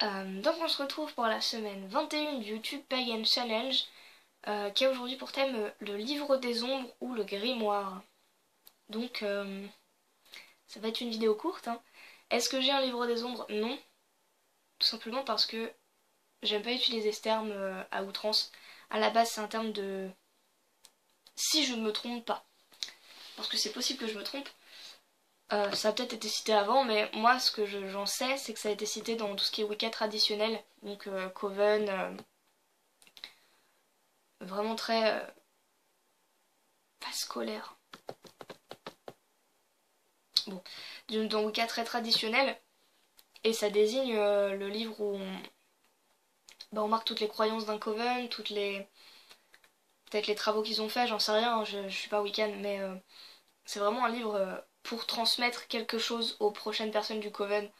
Donc on se retrouve pour la semaine 21 du YouTube Pagan Challenge qui a aujourd'hui pour thème le livre des ombres ou le grimoire. Donc ça va être une vidéo courte. Est-ce que j'ai un livre des ombres? Non. Tout simplement parce que j'aime pas utiliser ce terme à outrance. À la base c'est un terme de... Si je ne me trompe pas. Parce que c'est possible que je me trompe. Ça a peut-être été cité avant, mais moi ce que j'en sais, c'est que ça a été cité dans tout ce qui est Wicca traditionnel, donc Coven, vraiment très... pas scolaire. Bon, dans Wicca très traditionnel, et ça désigne le livre où on marque toutes les croyances d'un Coven, toutes les... peut-être les travaux qu'ils ont fait, j'en sais rien, je suis pas Wiccan, mais c'est vraiment un livre pour transmettre quelque chose aux prochaines personnes du Coven.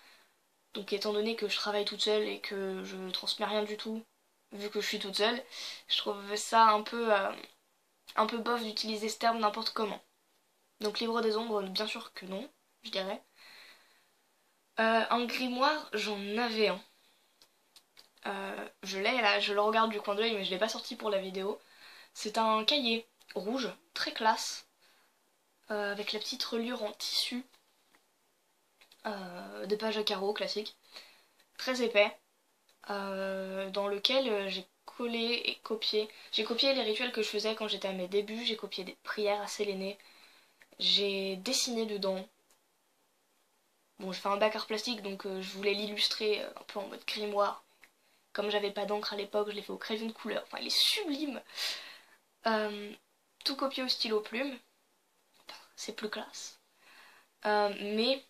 Donc étant donné que je travaille toute seule et que je ne transmets rien du tout, vu que je suis toute seule, je trouve ça un peu bof d'utiliser ce terme n'importe comment. Donc livre des ombres, bien sûr que non, je dirais. Un grimoire, j'en avais un. Je l'ai là, je le regarde du coin de l'œil, mais je l'ai pas sorti pour la vidéo. C'est un cahier rouge, très classe, avec la petite reliure en tissu, des pages à carreaux classiques, très épais, dans lequel j'ai collé et copié. J'ai copié les rituels que je faisais quand j'étais à mes débuts, j'ai copié des prières à Séléné, j'ai dessiné dedans. Bon, je fais un bac art plastique, donc je voulais l'illustrer un peu en mode grimoire. Comme j'avais pas d'encre à l'époque, je l'ai fait au crayon de couleur. Enfin, il est sublime. Tout copié au stylo plume. C'est plus classe. Mais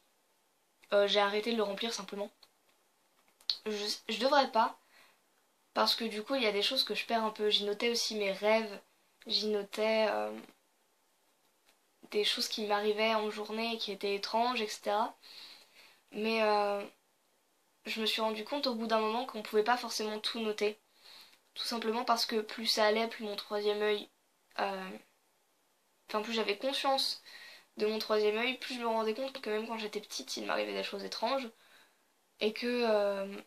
j'ai arrêté de le remplir simplement. Je devrais pas, parce que du coup, il y a des choses que je perds un peu. J'y notais aussi mes rêves. J'y notais des choses qui m'arrivaient en journée qui étaient étranges, etc. Mais je me suis rendu compte au bout d'un moment qu'on pouvait pas forcément tout noter. Tout simplement parce que plus ça allait, plus mon troisième œil... Enfin, plus j'avais conscience de mon troisième œil, plus je me rendais compte que même quand j'étais petite, il m'arrivait des choses étranges. Et que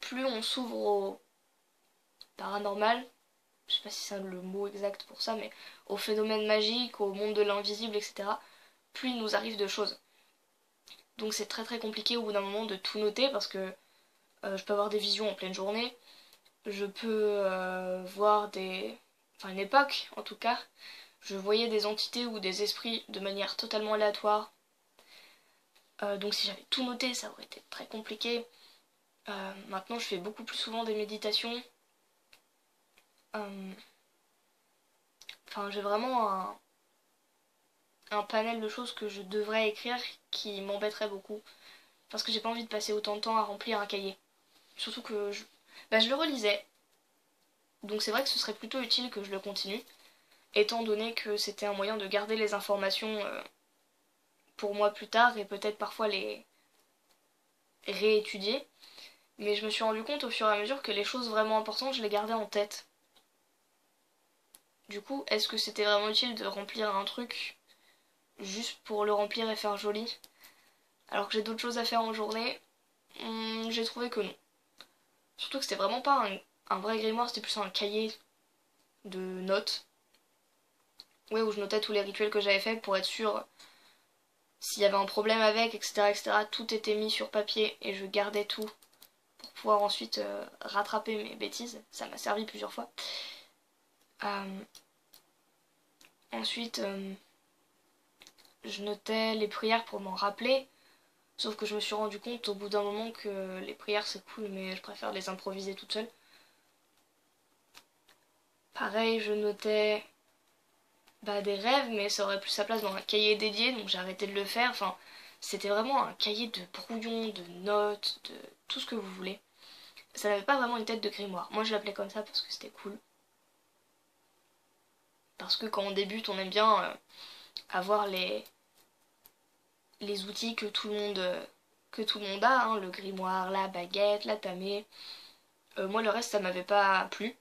plus on s'ouvre au paranormal, je sais pas si c'est le mot exact pour ça, mais au phénomène magique, au monde de l'invisible, etc., plus il nous arrive de choses. Donc c'est très très compliqué au bout d'un moment de tout noter parce que je peux avoir des visions en pleine journée, je peux voir des... Enfin, une époque en tout cas, je voyais des entités ou des esprits de manière totalement aléatoire. Donc si j'avais tout noté, ça aurait été très compliqué. Maintenant, je fais beaucoup plus souvent des méditations. Enfin, j'ai vraiment un panel de choses que je devrais écrire qui m'embêterait beaucoup. Parce que j'ai pas envie de passer autant de temps à remplir un cahier. Surtout que je le relisais. Donc c'est vrai que ce serait plutôt utile que je le continue. Étant donné que c'était un moyen de garder les informations pour moi plus tard et peut-être parfois les réétudier. Mais je me suis rendu compte au fur et à mesure que les choses vraiment importantes, je les gardais en tête. Du coup, est-ce que c'était vraiment utile de remplir un truc juste pour le remplir et faire joli alors que j'ai d'autres choses à faire en journée? J'ai trouvé que non. Surtout que c'était vraiment pas un vrai grimoire, c'était plus un cahier de notes. Ouais, où je notais tous les rituels que j'avais faits pour être sûre s'il y avait un problème avec, etc., etc. Tout était mis sur papier et je gardais tout pour pouvoir ensuite rattraper mes bêtises. Ça m'a servi plusieurs fois. Ensuite, je notais les prières pour m'en rappeler. Sauf que je me suis rendu compte au bout d'un moment que les prières c'est cool, mais je préfère les improviser toute seule. Pareil, je notais des rêves, mais ça aurait plus sa place dans un cahier dédié, donc j'ai arrêté de le faire. Enfin, c'était vraiment un cahier de brouillon, de notes, de tout ce que vous voulez. Ça n'avait pas vraiment une tête de grimoire. Moi je l'appelais comme ça parce que c'était cool. Parce que quand on débute, on aime bien avoir les outils que tout le monde a, le grimoire, la baguette, la tamée. Moi le reste ça m'avait pas plu,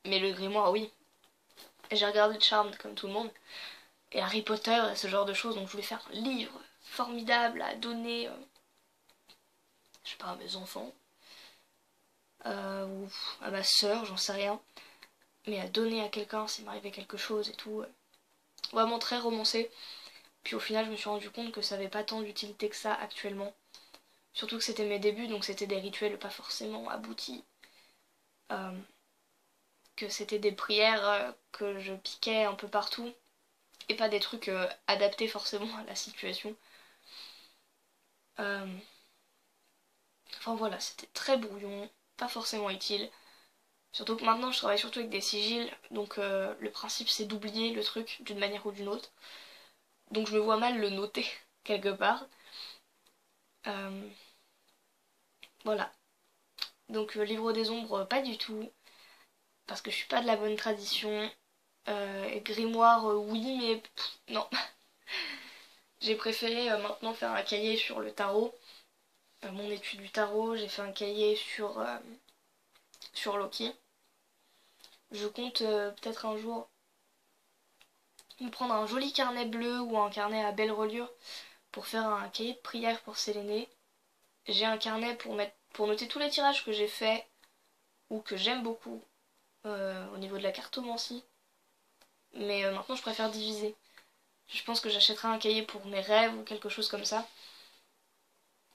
mais le grimoire oui. J'ai regardé Charmed comme tout le monde, et Harry Potter, ce genre de choses, donc je voulais faire un livre formidable à donner je sais pas, à mes enfants, ou à ma soeur, j'en sais rien, mais à donner à quelqu'un s'il m'arrivait quelque chose et tout. Vraiment très romancé. Puis au final je me suis rendu compte que ça avait pas tant d'utilité que ça actuellement. Surtout que c'était mes débuts, donc c'était des rituels pas forcément aboutis. Que c'était des prières que je piquais un peu partout. Et pas des trucs adaptés forcément à la situation. Enfin voilà, c'était très brouillon, pas forcément utile. Surtout que maintenant je travaille surtout avec des sigils, donc le principe c'est d'oublier le truc d'une manière ou d'une autre. Donc je me vois mal le noter quelque part. Voilà. Donc livre des ombres, pas du tout. Parce que je suis pas de la bonne tradition. Grimoire, oui, mais non. J'ai préféré maintenant faire un cahier sur le tarot. Mon étude du tarot, j'ai fait un cahier sur Loki. Je compte peut-être un jour me prendre un joli carnet bleu ou un carnet à belle reliure pour faire un cahier de prière pour Séléné. J'ai un carnet pour noter tous les tirages que j'ai faits ou que j'aime beaucoup au niveau de la cartomancie. Mais maintenant je préfère diviser. Je pense que j'achèterai un cahier pour mes rêves ou quelque chose comme ça.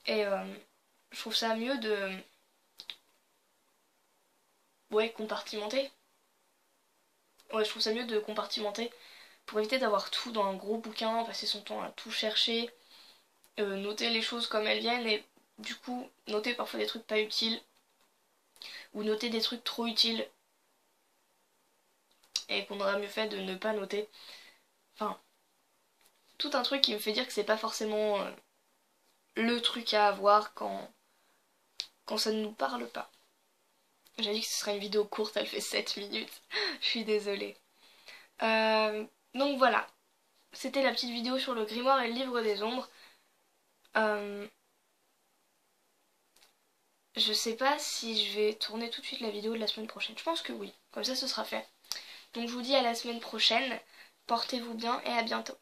Et je trouve ça mieux de... Ouais, compartimenter. Ouais, je trouve ça mieux de compartimenter pour éviter d'avoir tout dans un gros bouquin, passer son temps à tout chercher, noter les choses comme elles viennent et du coup noter parfois des trucs pas utiles ou noter des trucs trop utiles et qu'on aurait mieux fait de ne pas noter. Enfin, tout un truc qui me fait dire que c'est pas forcément le truc à avoir quand ça ne nous parle pas. J'ai dit que ce serait une vidéo courte, elle fait 7 minutes. Je suis désolée. Donc voilà, c'était la petite vidéo sur le grimoire et le livre des ombres. Je sais pas si je vais tourner tout de suite la vidéo de la semaine prochaine. Je pense que oui, comme ça ce sera fait. Donc je vous dis à la semaine prochaine, portez-vous bien et à bientôt.